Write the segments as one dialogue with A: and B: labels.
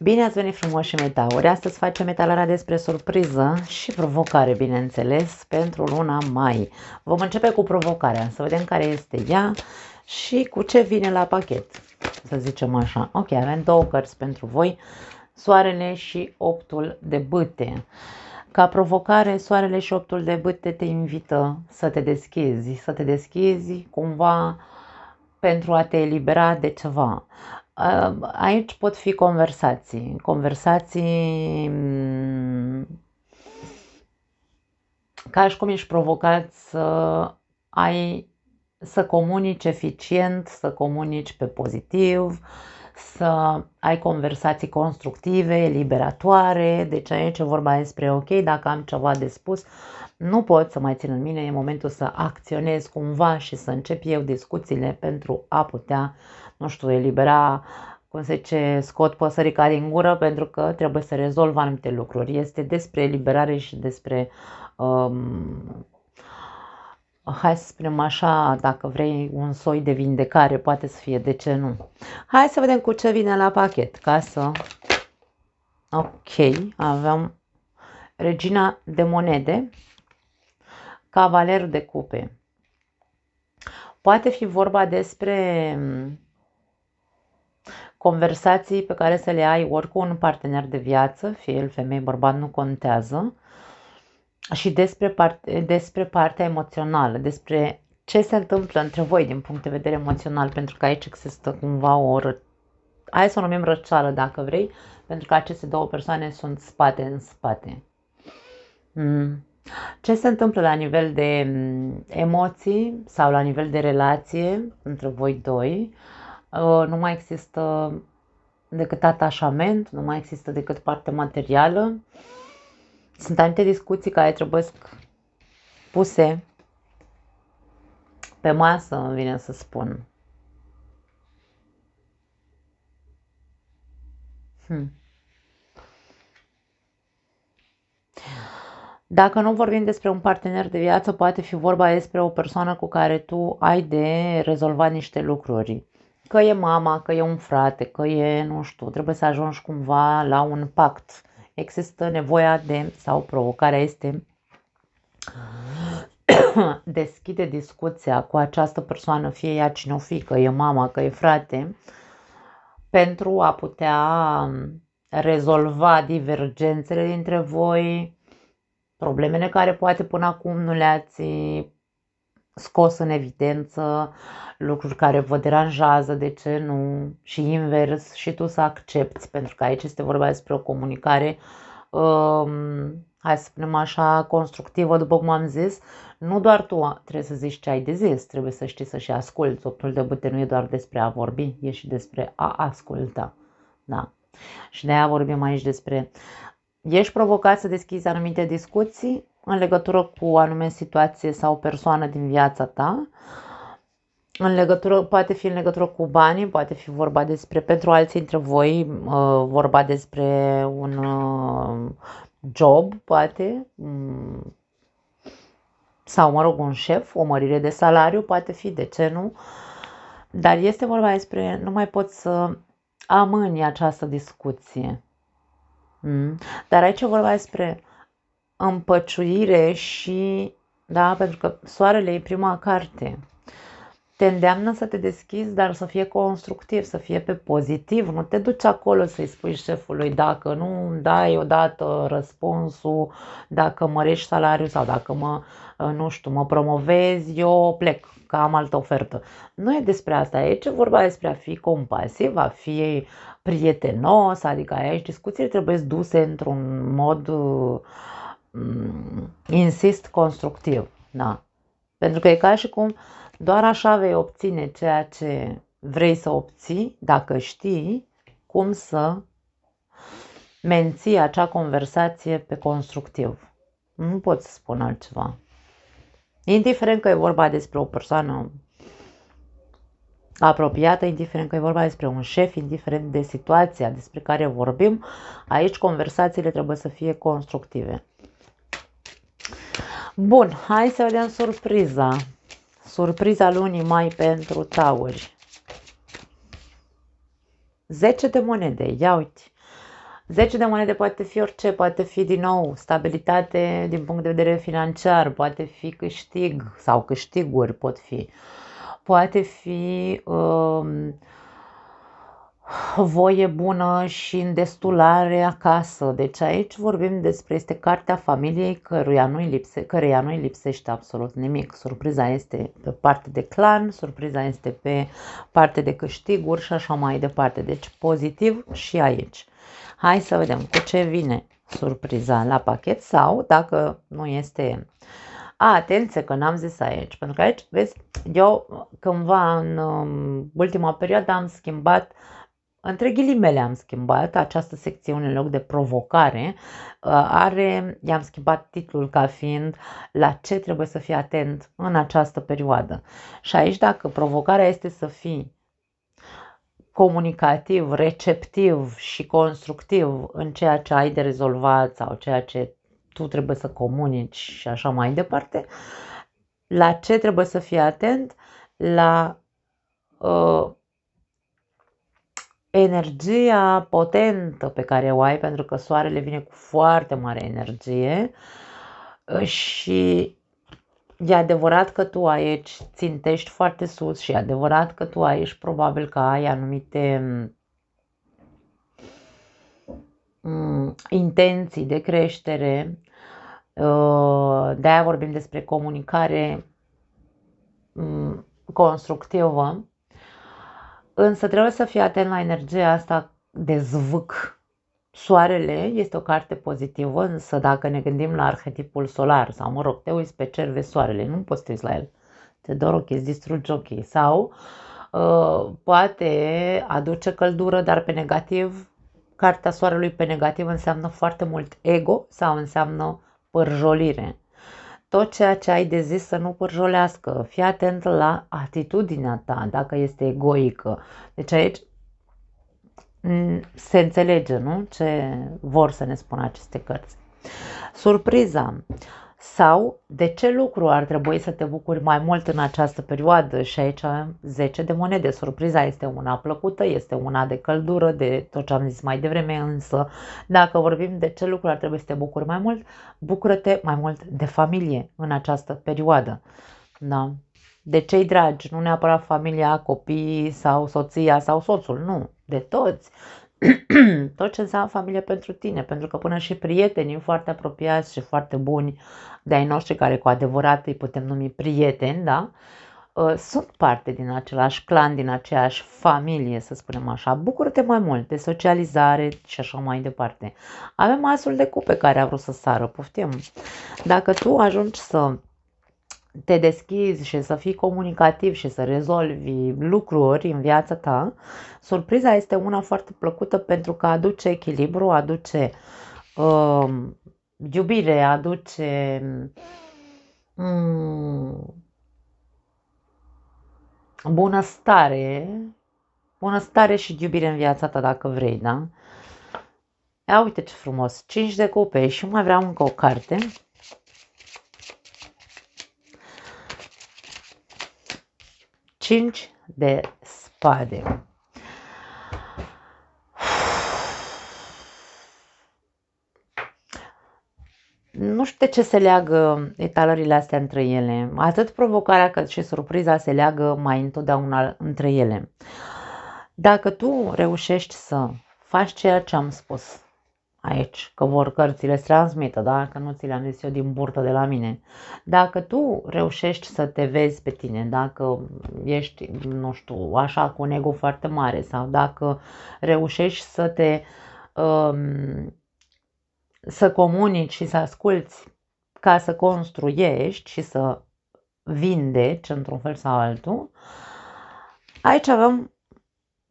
A: Bine ați venit frumoși mei tauri! Astăzi facem etalarea despre surpriză și provocare, bineînțeles, pentru luna mai. Vom începe cu provocarea, să vedem care este ea și cu ce vine la pachet, să zicem așa. Ok, avem două cărți pentru voi, Soarele și Optul de bâte. Ca provocare, Soarele și Optul de bâte te invită să te deschizi cumva pentru a te elibera de ceva. Aici pot fi conversații ca și cum ești provocat să comunici eficient, să comunici pe pozitiv, să ai conversații constructive, eliberatoare. Deci aici e vorba despre ok, dacă am ceva de spus, nu pot să mai țin în mine, e momentul să acționez cumva și să încep eu discuțiile pentru a putea, nu știu, elibera, cum se zice, scot păsărica din gură, pentru că trebuie să rezolv anumite lucruri. Este despre eliberare și despre, hai să spunem așa, dacă vrei un soi de vindecare, poate să fie, de ce nu? Hai să vedem cu ce vine la pachet, ca să... Ok, avem Regina de monede, Cavaler de cupe. Poate fi vorba despre conversații pe care să le ai ori cu un partener de viață, fie el femeie, bărbat, nu contează, și despre partea emoțională, despre ce se întâmplă între voi din punct de vedere emoțional, pentru că aici există cumva hai să o numim răceală dacă vrei, pentru că aceste două persoane sunt spate în spate. Ce se întâmplă la nivel de emoții sau la nivel de relație între voi doi? Nu mai există decât atașament, nu mai există decât parte materială. Sunt anumite discuții care trebuie puse pe masă, îmi vine să spun. Dacă nu vorbim despre un partener de viață, poate fi vorba despre o persoană cu care tu ai de rezolvat niște lucruri. Că e mama, că e un frate, că e, nu știu, trebuie să ajungi cumva la un pact. Există nevoia sau provocarea este deschide discuția cu această persoană, fie ea cine o fi, că e mama, că e frate, pentru a putea rezolva divergențele dintre voi, problemele care poate până acum nu le-ați scos în evidență, lucruri care vă deranjează, de ce nu, și invers, și tu să accepti, pentru că aici este vorba despre o comunicare, hai să spunem așa, constructivă, după cum am zis. Nu doar tu trebuie să zici ce ai de zis, trebuie să știi să și asculți. Optul de bâte nu e doar despre a vorbi, e și despre a asculta. Da. Și de aia vorbim aici despre... Ești provocat să deschizi anumite discuții în legătură cu o anume situație sau persoană din viața ta. Poate fi în legătură cu banii, poate fi vorba despre, pentru alții dintre voi, vorba despre un job, poate, sau, mă rog, un șef, o mărire de salariu, poate fi, de ce nu? Dar este vorba despre, nu mai poți să amâni această discuție. Dar aici e vorba despre împăciuire și, da, pentru că Soarele e prima carte. Te îndeamnă să te deschizi, dar să fie constructiv, să fie pe pozitiv. Nu te duci acolo să-i spui șefului dacă nu dai odată răspunsul, dacă mărești salariul sau dacă mă promovezi, eu plec, că am altă ofertă. Nu e despre asta, aici e vorba despre a fi compasiv, a fi prietenos, adică aici discuțiile trebuie duse într-un mod, insist, constructiv. Da. Pentru că e ca și cum doar așa vei obține ceea ce vrei să obții, dacă știi cum să menții acea conversație pe constructiv. Nu pot să spun altceva. Indiferent că e vorba despre o persoană apropiată, indiferent că e vorba despre un șef, indiferent de situația despre care vorbim, aici conversațiile trebuie să fie constructive. Bun, hai să vedem surpriza. Surpriza lunii mai pentru tauri. 10 de monede, ia uite. 10 de monede poate fi orice, poate fi din nou stabilitate din punct de vedere financiar, poate fi câștig sau câștiguri pot fi, poate fi voie bună și îndestulare acasă. Deci aici vorbim despre, este cartea familiei căreia nu-i lipsește absolut nimic. Surpriza este pe parte de clan, surpriza este pe parte de câștiguri și așa mai departe. Deci pozitiv și aici. Hai să vedem cu ce vine surpriza la pachet sau dacă nu este... Atenție că n-am zis aici, pentru că aici, vezi, eu cândva în ultima perioadă am schimbat, între ghilimele am schimbat această secțiune în loc de provocare, i-am schimbat titlul ca fiind la ce trebuie să fii atent în această perioadă. Și aici dacă provocarea este să fii comunicativ, receptiv și constructiv în ceea ce ai de rezolvat sau ceea ce tu trebuie să comunici și așa mai departe, la ce trebuie să fii atent? La energia potentă pe care o ai, pentru că soarele vine cu foarte mare energie și e adevărat că tu aici țintești foarte sus și e adevărat că tu aici probabil că ai anumite intenții de creștere. De-aia vorbim despre comunicare constructivă, însă trebuie să fii atent la energia asta de zvâc. Soarele este o carte pozitivă, însă dacă ne gândim la arhetipul solar sau, mă rog, te uiți pe cer, vezi soarele, nu poți să te uiți la el, te dor ochii, îți distrugi ochii sau poate aduce căldură, dar pe negativ, cartea soarelui pe negativ înseamnă foarte mult ego sau înseamnă pârjolire. Tot ceea ce ai de zis să nu pârjolească, fii atent la atitudinea ta, dacă este egoică. Deci aici se înțelege, nu? Ce vor să ne spună aceste cărți. Surpriza sau de ce lucru ar trebui să te bucuri mai mult în această perioadă și aici avem 10 de monede. Surpriza este una plăcută, este una de căldură, de tot ce am zis mai devreme, însă dacă vorbim de ce lucru ar trebui să te bucuri mai mult, bucură-te mai mult de familie în această perioadă. Da? De cei dragi, nu neapărat familia, copiii sau soția sau soțul, nu, de toți. Tot ce înseamnă familie pentru tine, pentru că până și prietenii foarte apropiați și foarte buni de-ai noștri, care cu adevărat îi putem numi prieteni, da? Sunt parte din același clan, din aceeași familie, să spunem așa. Bucură-te mai mult de socializare și așa mai departe. Avem asul de cupe care a vrut să sară, poftim. Dacă tu ajungi să te deschizi și să fii comunicativ și să rezolvi lucruri în viața ta, surpriza este una foarte plăcută pentru că aduce echilibru, aduce iubire, aduce bunăstare și iubire în viața ta dacă vrei, da? Ia uite ce frumos, 5 de cupe și mai vreau încă o carte. 5 de spade. Nu știu de ce se leagă etalările astea între ele. Atât provocarea cât și surpriza se leagă mai întotdeauna între ele. Dacă tu reușești să faci ceea ce am spus aici, că vor cărțile să transmită, da? Că nu ți le-am zis eu din burtă de la mine. Dacă tu reușești să te vezi pe tine, dacă ești, nu știu, așa cu un ego foarte mare sau dacă reușești să te să comunici și să asculți ca să construiești și să vindeci într-un fel sau altul, aici avem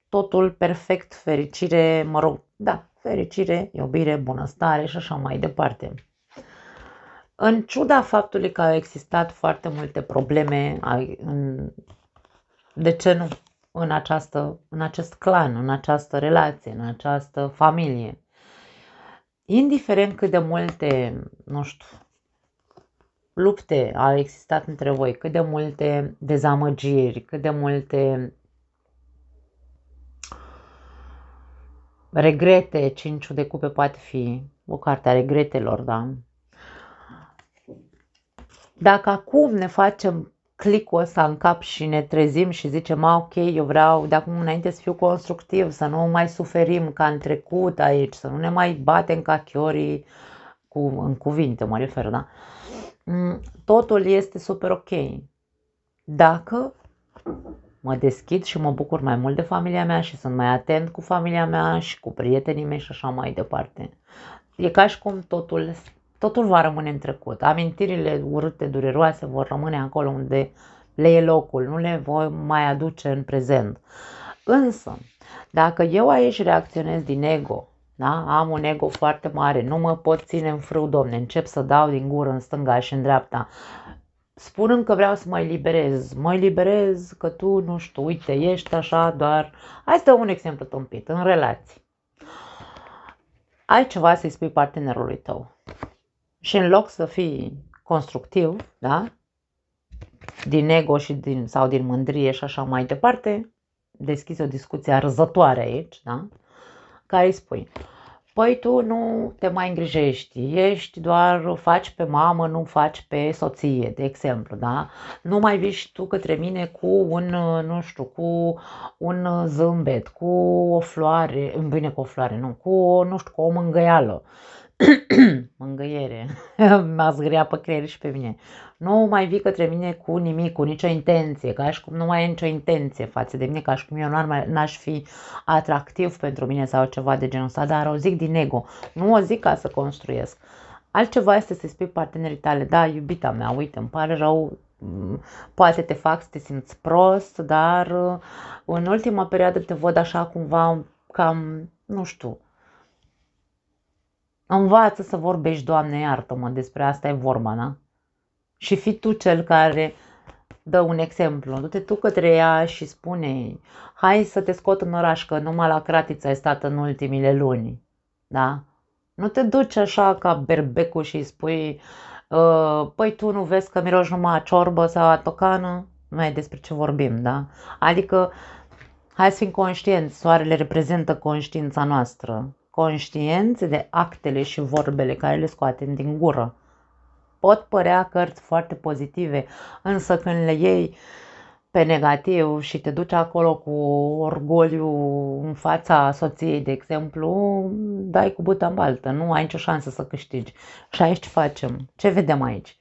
A: totul perfect, fericire, mă rog, da, fericire, iubire, bunăstare și așa mai departe. În ciuda faptului că au existat foarte multe probleme, de ce nu, în acest clan, în această relație, în această familie, indiferent cât de multe, nu știu, lupte au existat între voi, cât de multe dezamăgiri, cât de multe regrete, 5 de cupe poate fi o carte a regretelor, da? Dacă acum ne facem clicul ăsta în cap și ne trezim și zicem, ok, eu vreau de acum înainte să fiu constructiv, să nu mai suferim ca în trecut aici, să nu ne mai batem ca chiorii în cuvinte, mă refer, da? Totul este super ok. Dacă mă deschid și mă bucur mai mult de familia mea și sunt mai atent cu familia mea și cu prietenii mei și așa mai departe. E ca și cum totul va rămâne în trecut. Amintirile urâte, dureroase vor rămâne acolo unde le e locul, nu le voi mai aduce în prezent. Însă, dacă eu aici reacționez din ego, da? Am un ego foarte mare, nu mă pot ține în frâu, domne, încep să dau din gură în stânga și în dreapta, spunând că vreau să mă eliberez că tu, nu știu, uite, ești așa doar... Hai să dau un exemplu tâmpit, în relații. Ai ceva să-i spui partenerului tău și în loc să fii constructiv, da? Din ego și sau din mândrie și așa mai departe, deschizi o discuție arzătoare aici, da? Care îi spui, păi tu nu te mai îngrijești, ești doar, faci pe mamă, nu faci pe soție, de exemplu, da? Nu mai vii și tu către mine cu un, nu știu, cu un zâmbet, cu o floare, bine cu o floare, nu, cu, nu știu, cu o mângâială. Mângâiere, m-a zgâriat pe creier și pe mine. Nu mai vii către mine cu nimic, cu nicio intenție, ca și cum nu mai ai nicio intenție față de mine, ca și cum eu n-aș fi atractiv pentru mine sau ceva de genul ăsta, dar o zic din ego, nu o zic ca să construiesc. Altceva este să-i spui partenerii tale, da, iubita mea, uite, îmi pare rău, poate te fac să te simți prost, dar în ultima perioadă te văd așa cumva cam, nu știu, învață să vorbești, Doamne iartă-mă, despre asta e vorba, da? Și fii tu cel care dă un exemplu. Du-te tu către ea și spune, hai să te scot în oraș, că numai la Cratița ai stat în ultimile luni, da? Nu te duci așa ca berbecul și îi spui, păi tu nu vezi că miroși numai a ciorbă sau a tocană? Nu e despre ce vorbim, da? Adică, hai să fim conștienți, soarele reprezintă conștiința noastră. Conștienți de actele și vorbele care le scoatem din gură. Pot părea cărți foarte pozitive, însă când le iei pe negativ și te duci acolo cu orgoliu în fața soției, de exemplu, dai cu buta în baltă, nu ai nicio șansă să câștigi. Și aici ce facem? Ce vedem aici?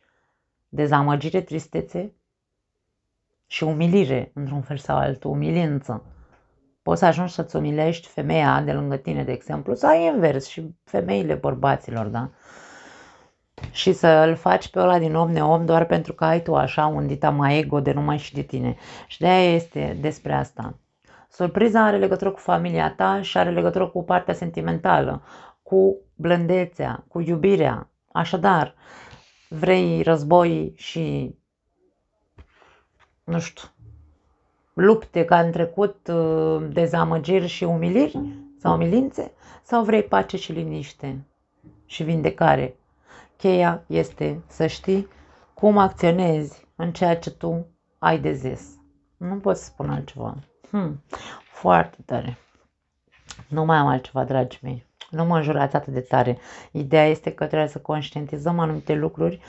A: Dezamăgire, tristețe și umilire, într-un fel sau altul, umilință. Poți să ajungi să-ți umilești femeia de lângă tine, de exemplu, sau invers și femeile bărbaților, da? Și să îl faci pe ăla din om neom doar pentru că ai tu așa un dita mai ego de numai și de tine. Și de-aia este despre asta. Surpriza are legătură cu familia ta și are legătură cu partea sentimentală, cu blândețea, cu iubirea. Așadar, vrei război și, nu știu, lupte ca în trecut, dezamăgiri și umiliri sau umilințe? Sau vrei pace și liniște și vindecare? Cheia este să știi cum acționezi în ceea ce tu ai de zis. Nu pot să spun altceva. Foarte tare. Nu mai am altceva, dragii mei. Nu mă înjurați atât de tare. Ideea este că trebuie să conștientizăm anumite lucruri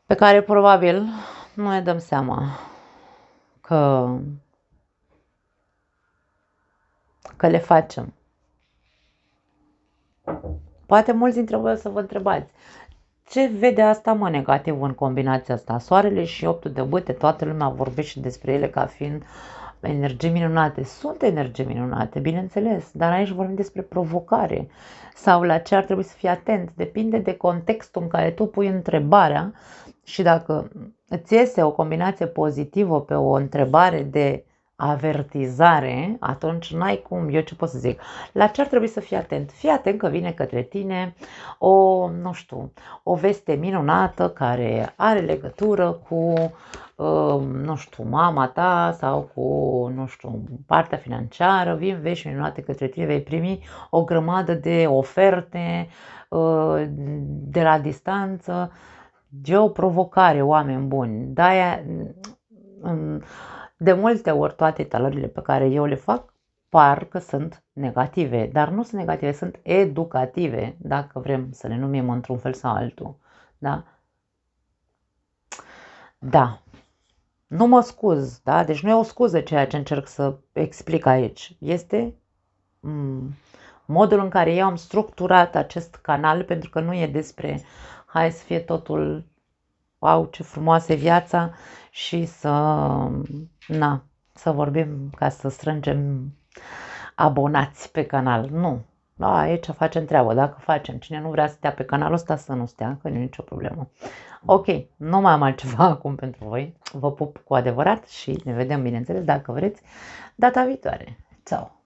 A: pe care probabil nu ne dăm seama că le facem. Poate mulți dintre voi o să vă întrebați, ce vede asta, mă, negativ în combinația asta? Soarele și 8 de bâte, toată lumea vorbește despre ele ca fiind energii minunate. Sunt energii minunate, bineînțeles, dar aici vorbim despre provocare sau la ce ar trebui să fii atent. Depinde de contextul în care tu pui întrebarea și dacă îți iese o combinație pozitivă pe o întrebare de avertizare, atunci n-ai cum, eu ce pot să zic, la ce ar trebui să fii atent? Fii atent că vine către tine o, nu știu, o veste minunată care are legătură cu, nu știu, mama ta sau cu, nu știu, partea financiară, vin vești minunate către tine, vei primi o grămadă de oferte de la distanță, e o provocare, oameni buni, de-aia de multe ori toate etalările pe care eu le fac par că sunt negative, dar nu sunt negative, sunt educative, dacă vrem să le numim într-un fel sau altul. Da? Da. Nu mă scuz, da? Deci nu e o scuză ceea ce încerc să explic aici. Este modul în care eu am structurat acest canal, pentru că nu e despre hai să fie totul wow, ce frumoasă e viața și să vorbim ca să strângem abonați pe canal. Nu. Da, aici facem treabă. Dacă facem, cine nu vrea să stea pe canalul ăsta, să nu stea, că nu e nicio problemă. Ok, nu mai am altceva acum pentru voi. Vă pup cu adevărat și ne vedem, bineînțeles, dacă vreți, data viitoare. Ciao!